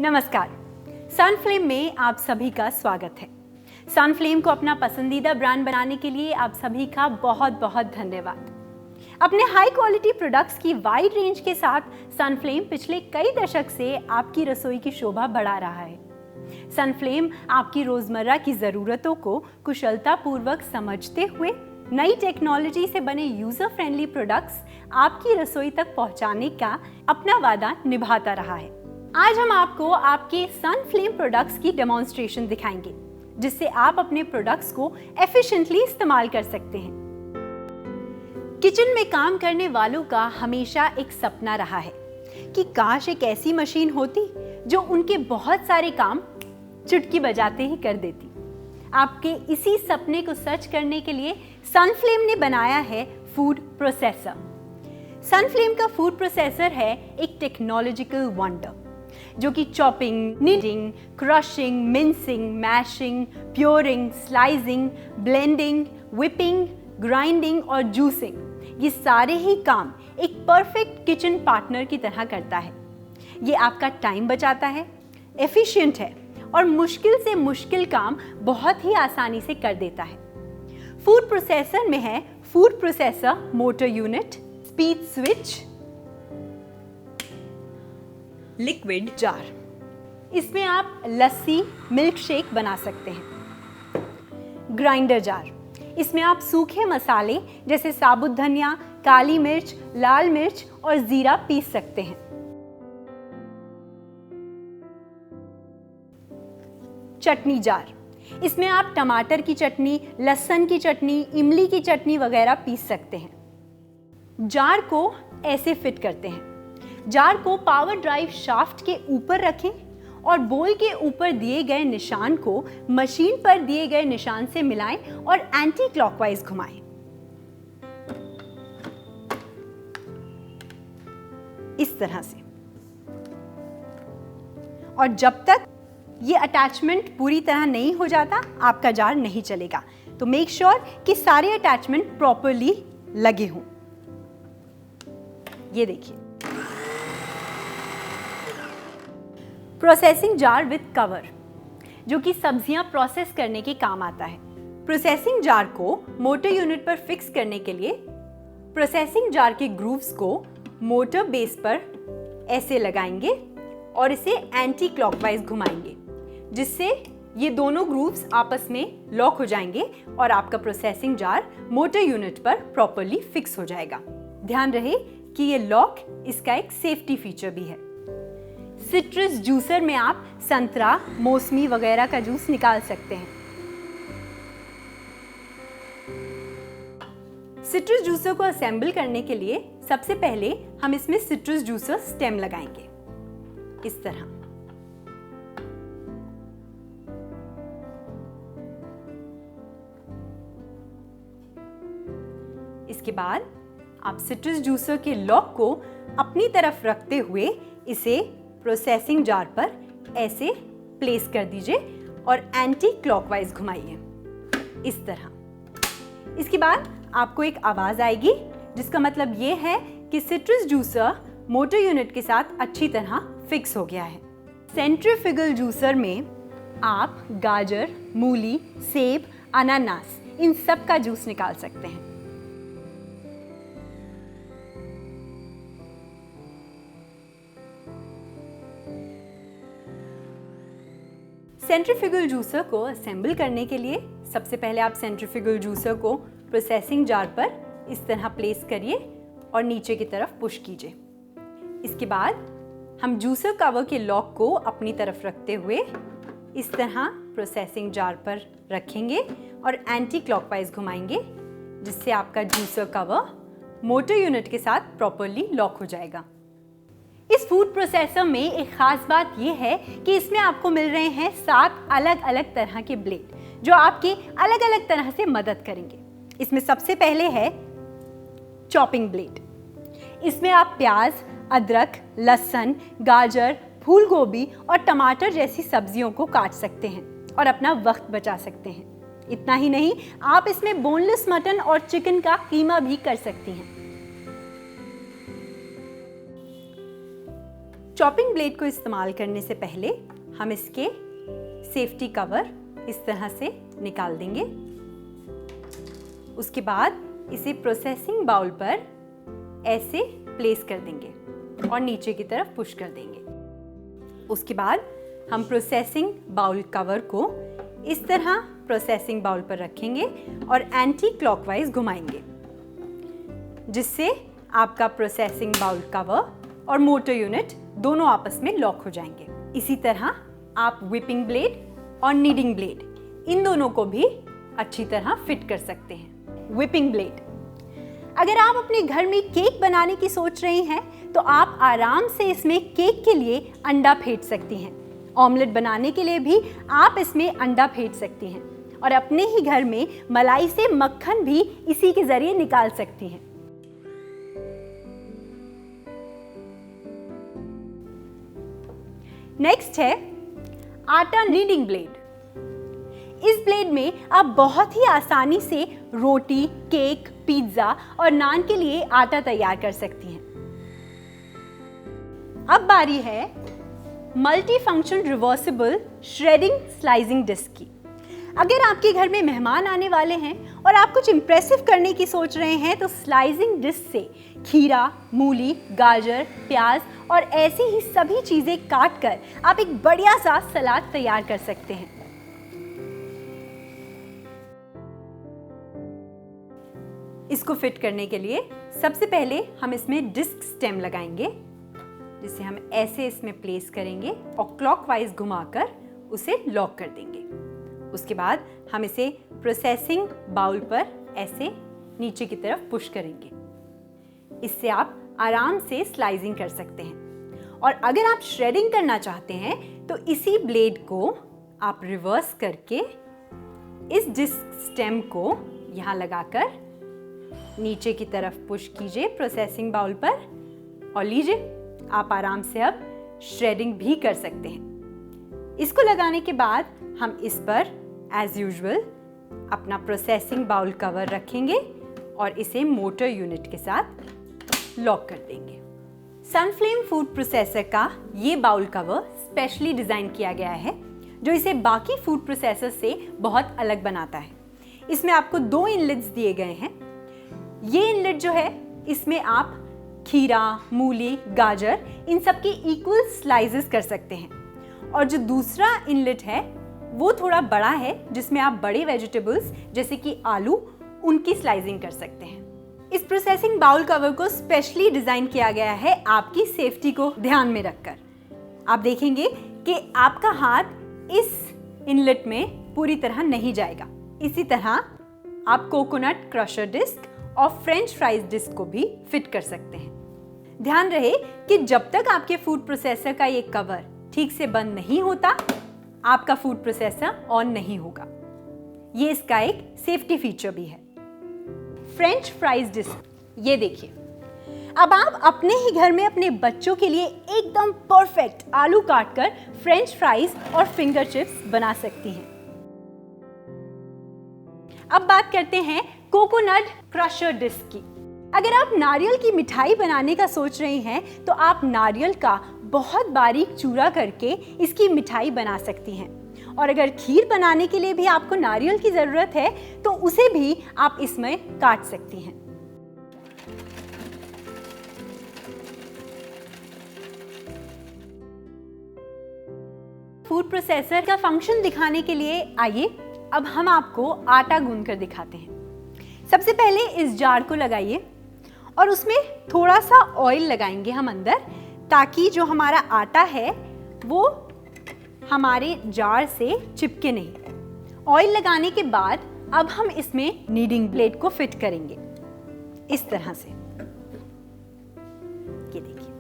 नमस्कार, सनफ्लेम में आप सभी का स्वागत है। सनफ्लेम को अपना पसंदीदा ब्रांड बनाने के लिए आप सभी का बहुत बहुत धन्यवाद। अपने हाई क्वालिटी प्रोडक्ट्स की वाइड रेंज के साथ सनफ्लेम पिछले कई दशक से आपकी रसोई की शोभा बढ़ा रहा है। सनफ्लेम आपकी रोजमर्रा की ज़रूरतों को कुशलतापूर्वक समझते हुए नई टेक्नोलॉजी से बने यूजर फ्रेंडली प्रोडक्ट्स आपकी रसोई तक पहुंचाने का अपना वादा निभाता रहा है। आज हम आपको आपके सनफ्लेम प्रोडक्ट्स की डेमोन्स्ट्रेशन दिखाएंगे, जिससे आप अपने प्रोडक्ट्स को एफिशिएंटली इस्तेमाल कर सकते हैं। किचन में काम करने वालों का हमेशा एक सपना रहा है कि काश एक ऐसी मशीन होती जो उनके बहुत सारे काम चुटकी बजाते ही कर देती। आपके इसी सपने को सच करने के लिए सनफ्लेम ने बनाया है फूड प्रोसेसर। सनफ्लेम का फूड प्रोसेसर है एक टेक्नोलॉजिकल वंडर जो कि chopping, knitting, crushing, mincing, mashing, pureeing, slicing, blending, whipping, grinding और जूसिंग, ये सारे ही काम एक परफेक्ट किचन पार्टनर की तरह करता है। ये आपका टाइम बचाता है, एफिशिएंट है और मुश्किल से मुश्किल काम बहुत ही आसानी से कर देता है। फूड प्रोसेसर में है food processor motor unit, speed switch, liquid jar. इसमें आप लस्सी, मिल्क शेक बना सकते हैं। ग्राइंडर जार, इसमें आप सूखे मसाले जैसे साबुत धनिया, काली मिर्च, लाल मिर्च और जीरा पीस सकते हैं। चटनी जार, इसमें आप टमाटर की चटनी, लहसुन की चटनी, इमली की चटनी वगैरह पीस सकते हैं। जार को ऐसे फिट करते हैं। जार को पावर ड्राइव शाफ्ट के ऊपर रखें और बोल के ऊपर दिए गए निशान को मशीन पर दिए गए निशान से मिलाएं और एंटी क्लॉकवाइज घुमाएं। इस तरह से। और जब तक ये अटैचमेंट पूरी तरह नहीं हो जाता, आपका जार नहीं चलेगा। तो मेक श्योर कि सारे अटैचमेंट प्रॉपरली लगे हों। ये देखिए, प्रोसेसिंग जार विद कवर, जो कि सब्जियां प्रोसेस करने के काम आता है। प्रोसेसिंग जार को मोटर यूनिट पर फिक्स करने के लिए प्रोसेसिंग जार के ग्रूव्स को मोटर बेस पर ऐसे लगाएंगे और इसे एंटी क्लॉकवाइज घुमाएंगे, जिससे ये दोनों ग्रूव्स आपस में लॉक हो जाएंगे और आपका प्रोसेसिंग जार मोटर यूनिट पर प्रॉपरली फिक्स हो जाएगा। ध्यान रहे कि ये लॉक इसका एक सेफ्टी फीचर भी है। सिट्रस जूसर में आप संतरा, मौसमी वगैरह का जूस निकाल सकते हैं। सिट्रस जूसर को असेंबल करने के लिए सबसे पहले हम इसमें सिट्रस जूसर स्टेम लगाएंगे, इस तरह। इसके बाद आप सिट्रस जूसर के लॉक को अपनी तरफ रखते हुए इसे प्रोसेसिंग जार पर ऐसे प्लेस कर दीजिए और एंटी क्लॉकवाइज घुमाइए, इस तरह। इसके बाद आपको एक आवाज आएगी, जिसका मतलब ये है कि सिट्रस जूसर मोटर यूनिट के साथ अच्छी तरह फिक्स हो गया है। सेंट्रीफ्यूगल जूसर में आप गाजर, मूली, सेब, अनानास, इन सब का जूस निकाल सकते हैं। सेंट्रीफ्यूगल जूसर को असेंबल करने के लिए सबसे पहले आप सेंट्रीफ्यूगल जूसर को प्रोसेसिंग जार पर इस तरह प्लेस करिए और नीचे की तरफ पुश कीजिए। इसके बाद हम जूसर कवर के लॉक को अपनी तरफ रखते हुए इस तरह प्रोसेसिंग जार पर रखेंगे और एंटी क्लॉकवाइज घुमाएंगे, जिससे आपका जूसर कवर मोटर यूनिट के साथ प्रॉपरली लॉक हो जाएगा। इस फूड प्रोसेसर में एक खास बात यह है कि इसमें आपको मिल रहे हैं 7 अलग अलग तरह के ब्लेड, जो आपकी अलग अलग तरह से मदद करेंगे। इसमें सबसे पहले है चॉपिंग ब्लेड। इसमें आप प्याज, अदरक, लहसुन, गाजर, फूल गोभी और टमाटर जैसी सब्जियों को काट सकते हैं और अपना वक्त बचा सकते हैं। इतना ही नहीं, आप इसमें बोनलेस मटन और चिकन का कीमा भी कर सकती हैं। चॉपिंग ब्लेड को इस्तेमाल करने से पहले हम इसके सेफ्टी कवर इस तरह से निकाल देंगे। उसके बाद इसे प्रोसेसिंग बाउल पर ऐसे प्लेस कर देंगे और नीचे की तरफ पुश कर देंगे। उसके बाद हम प्रोसेसिंग बाउल कवर को इस तरह प्रोसेसिंग बाउल पर रखेंगे और एंटी क्लॉकवाइज घुमाएंगे, जिससे आपका प्रोसेसिंग बाउल कवर और मोटर यूनिट दोनों आपस में लॉक हो जाएंगे। इसी तरह आप व्हिपिंग ब्लेड और नीडिंग ब्लेड इन दोनों को भी अच्छी तरह फिट कर सकते हैं। व्हिपिंग ब्लेड, अगर आप अपने घर में केक बनाने की सोच रही हैं तो आप आराम से इसमें केक के लिए अंडा फेंट सकती हैं। ऑमलेट बनाने के लिए भी आप इसमें अंडा फेंट सकती हैं और अपने ही घर में मलाई से मक्खन भी इसी के जरिए निकाल सकती हैं। नेक्स्ट है आटा नीडिंग ब्लेड। इस ब्लेड में आप बहुत ही आसानी से रोटी, केक, पिज्जा और नान के लिए आटा तैयार कर सकती हैं। अब बारी है multi function reversible shredding slicing disc की। अगर आपके घर में मेहमान आने वाले हैं और आप कुछ इम्प्रेसिव करने की सोच रहे हैं तो स्लाइसिंग डिस्क से खीरा, मूली, गाजर, प्याज और ऐसी ही सभी चीजें काट कर आप एक बढ़िया सा सलाद तैयार कर सकते हैं। इसको फिट करने के लिए सबसे पहले हम इसमें डिस्क स्टेम लगाएंगे, जिसे हम ऐसे इसमें प्लेस करेंगे और क्लॉकवाइज घुमाकर उसे लॉक कर देंगे। उसके बाद हम इसे प्रोसेसिंग बाउल पर ऐसे नीचे की तरफ पुश करेंगे। इससे आप आराम से स्लाइसिंग कर सकते हैं। और अगर आप श्रेडिंग करना चाहते हैं तो इसी ब्लेड को आप रिवर्स करके इस डिस्क स्टेम को यहाँ लगाकर नीचे की तरफ पुश कीजिए प्रोसेसिंग बाउल पर और लीजिए, आप आराम से अब श्रेडिंग भी कर सकते हैं। इसको लगाने के बाद हम इस पर एज यूजुअल अपना प्रोसेसिंग बाउल कवर रखेंगे और इसे मोटर यूनिट के साथ लॉक कर देंगे। सनफ्लेम फूड प्रोसेसर का ये बाउल कवर स्पेशली डिजाइन किया गया है, जो इसे बाकी फूड प्रोसेसर से बहुत अलग बनाता है। इसमें आपको 2 इनलेट्स दिए गए हैं। ये इनलेट जो है, इसमें आप खीरा, मूली, गाजर इन सब की इक्वल स्लाइसेस कर सकते हैं। और जो दूसरा इनलेट है वो थोड़ा बड़ा है, जिसमें आप बड़े वेजिटेबल्स जैसे कि आलू, उनकी स्लाइसिंग कर सकते हैं। इस प्रोसेसिंग बाउल कवर को स्पेशली डिजाइन किया गया है आपकी सेफ्टी को ध्यान में रखकर। आप देखेंगे कि आपका हाथ इस इनलेट में पूरी तरह नहीं जाएगा। इसी तरह आप कोकोनट क्रशर डिस्क और फ्रेंच फ्राइज डिस्क को भी फिट कर सकते हैं। ध्यान रहे कि जब तक आपके फूड प्रोसेसर का ये कवर ठीक से बंद नहीं होता, आपका फूड प्रोसेसर ऑन नहीं होगा। ये इसका एक सेफ्टी फीचर भी है। फ्रेंच फ्राइज डिस्क, ये देखिए, अब आप अपने ही घर में अपने बच्चों के लिए एकदम परफेक्ट आलू काटकर फ्रेंच फ्राइज और फिंगर चिप्स बना सकती हैं। अब बात करते हैं कोकोनट क्रशर डिस्क की। अगर आप नारियल की मिठाई बनाने का सोच रहे हैं तो आप नारियल का बहुत बारीक चूरा करके इसकी मिठाई बना सकती हैं। और अगर खीर बनाने के लिए भी आपको नारियल की ज़रूरत है तो उसे भी आप इसमें काट सकती हैं। फूड प्रोसेसर का फंक्शन दिखाने के लिए आइए अब हम आपको आटा गूंथ कर दिखाते हैं। सबसे पहले इस जार को लगाइए और उसमें थोड़ा सा ऑयल लगाएंगे हम अंदर, ताकि जो हमारा आटा है वो हमारे जार से चिपके नहीं। ऑयल लगाने के बाद अब हम इसमें नीडिंग ब्लेड को फिट करेंगे इस तरह से। ये देखिए,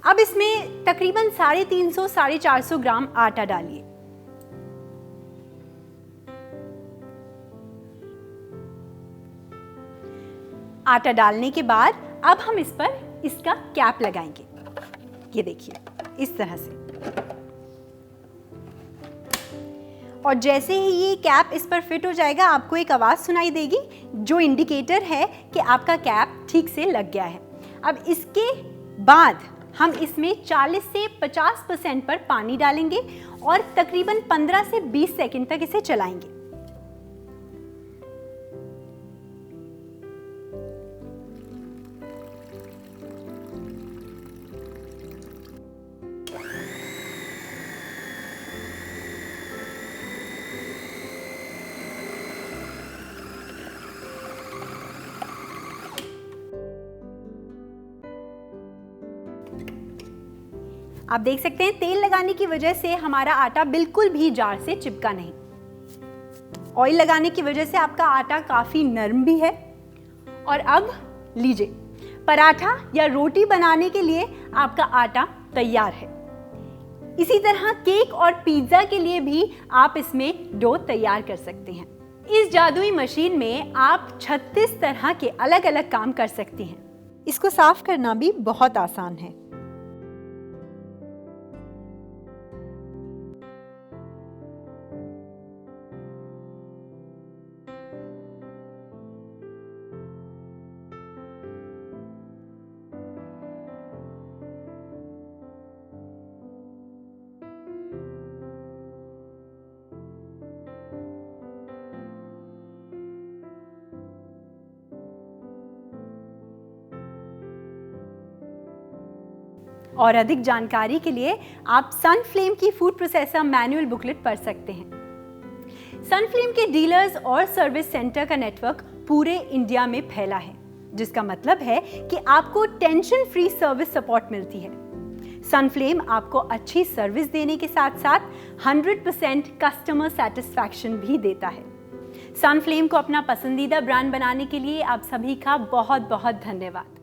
अब इसमें तकरीबन 350-450 ग्राम आटा डालिए। आटा डालने के बाद अब हम इस पर इसका कैप लगाएंगे। ये देखिए, इस तरह से। और जैसे ही ये कैप इस पर फिट हो जाएगा, आपको एक आवाज़ सुनाई देगी जो इंडिकेटर है कि आपका कैप ठीक से लग गया है। अब इसके बाद हम इसमें 40 से 50% पर पानी डालेंगे और तकरीबन 15 से 20 सेकंड तक इसे चलाएंगे। आप देख सकते हैं तेल लगाने की वजह से हमारा आटा बिल्कुल भी जार से चिपका नहीं। ऑयल लगाने की वजह से आपका आटा काफी नरम भी है। और अब लीजिए, पराठा या रोटी बनाने के लिए आपका आटा तैयार है। इसी तरह केक और पिज्जा के लिए भी आप इसमें डो तैयार कर सकते हैं। इस जादुई मशीन में आप 36 तरह के अलग अलग काम कर सकती हैं। इसको साफ करना भी बहुत आसान है। और अधिक जानकारी के लिए आप सनफ्लेम की फूड प्रोसेसर मैनुअल बुकलेट पढ़ सकते हैं। सनफ्लेम के डीलर्स और सर्विस सेंटर का नेटवर्क पूरे इंडिया में फैला है, जिसका मतलब है कि आपको टेंशन फ्री सर्विस सपोर्ट मिलती है। सनफ्लेम आपको अच्छी सर्विस देने के साथ साथ 100% कस्टमर सेटिस्फैक्शन भी देता है। सनफ्लेम को अपना पसंदीदा ब्रांड बनाने के लिए आप सभी का बहुत बहुत धन्यवाद।